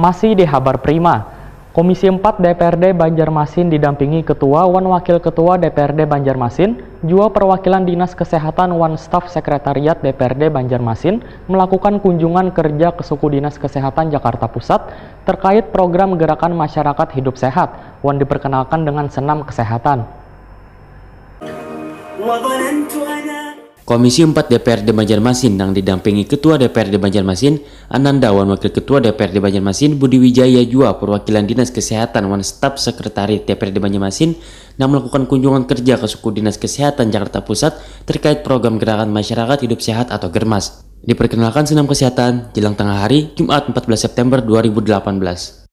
Masih di Habar Prima, Komisi 4 DPRD Banjarmasin didampingi Ketua Wan Wakil Ketua DPRD Banjarmasin, juga perwakilan Dinas Kesehatan Wan Staf Sekretariat DPRD Banjarmasin melakukan kunjungan kerja ke Suku Dinas Kesehatan Jakarta Pusat terkait program Gerakan Masyarakat Hidup Sehat. Wan diperkenalkan dengan senam kesehatan. Komisi 4 DPRD Banjarmasin yang didampingi Ketua DPRD Banjarmasin, Ananda, Wan Wakil Ketua DPRD Banjarmasin, Budi Wijaya Jua, perwakilan Dinas Kesehatan Wan Staf Sekretariat DPRD Banjarmasin, yang melakukan kunjungan kerja ke Suku Dinas Kesehatan Jakarta Pusat terkait program Gerakan Masyarakat Hidup Sehat atau GERMAS. Diperkenalkan senam kesehatan jelang tengah hari Jumat 14 September 2018.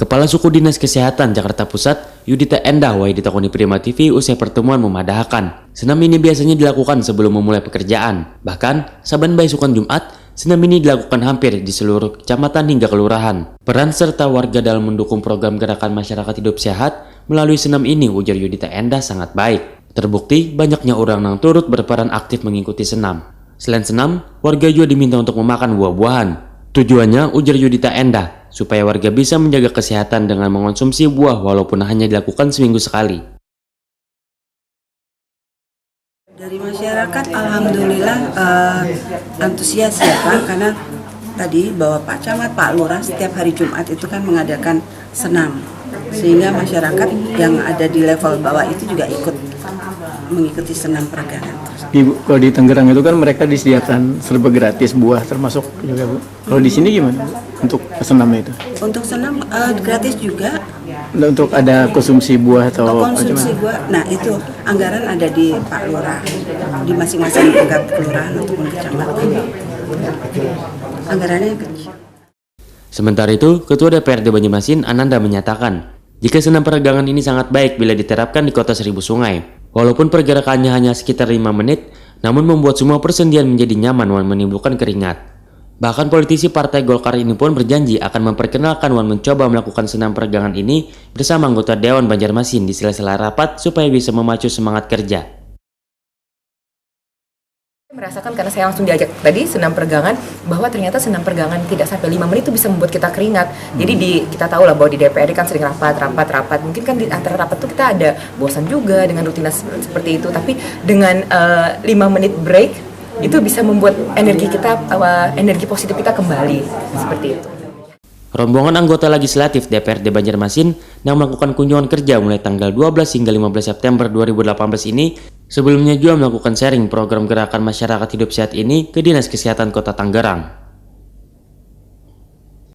Kepala Suku Dinas Kesehatan Jakarta Pusat, Yudita Endah Wahidi Takoni Prima TV usai pertemuan memadahkan. Senam ini biasanya dilakukan sebelum memulai pekerjaan. Bahkan, saban baisukan Jumat, senam ini dilakukan hampir di seluruh kecamatan hingga kelurahan. Peran serta warga dalam mendukung program Gerakan Masyarakat Hidup Sehat melalui senam ini, ujar Yudita Endah, sangat baik. Terbukti banyaknya orang yang turut berperan aktif mengikuti senam. Selain senam, warga juga diminta untuk memakan buah-buahan. Tujuannya, ujar Yudita Endah, supaya warga bisa menjaga kesehatan dengan mengonsumsi buah walaupun hanya dilakukan seminggu sekali. Dari masyarakat, alhamdulillah antusias ya Pak, karena tadi bahwa Pak Camat, Pak Lurah setiap hari Jumat itu kan mengadakan senam, sehingga masyarakat yang ada di level bawah itu juga ikut mengikuti senam peragangan. Kalau di Tangerang itu kan mereka disediakan serba gratis buah termasuk juga Bu. Kalau di sini gimana Bu untuk senam itu? Untuk senam gratis juga. Untuk ada konsumsi buah atau konsumsi buah. Nah itu anggaran ada di Pak Lurah, di masing-masing tingkat kelurahan ataupun kecamatan. Anggarannya kecil. Sementara itu, Ketua DPRD Banjarmasin Ananda menyatakan, jika senam peregangan ini sangat baik bila diterapkan di Kota Seribu Sungai. Walaupun pergerakannya hanya sekitar 5 menit, namun membuat semua persendian menjadi nyaman dan menimbulkan keringat. Bahkan politisi Partai Golkar ini pun berjanji akan memperkenalkan Wan mencoba melakukan senam peregangan ini bersama anggota Dewan Banjarmasin di sela-sela rapat supaya bisa memacu semangat kerja. Merasakan karena saya langsung diajak tadi senam peregangan bahwa ternyata senam peregangan tidak sampai 5 menit itu bisa membuat kita keringat. Jadi kita tahu lah bahwa di DPRD kan sering rapat. Mungkin kan di antara rapat tuh kita ada bosan juga dengan rutinitas seperti itu. Tapi dengan 5 menit break itu bisa membuat energi positif kita kembali seperti itu. Rombongan anggota legislatif DPRD Banjarmasin yang melakukan kunjungan kerja mulai tanggal 12 hingga 15 September 2018 ini sebelumnya juga melakukan sharing program Gerakan Masyarakat Hidup Sehat ini ke Dinas Kesehatan Kota Tangerang.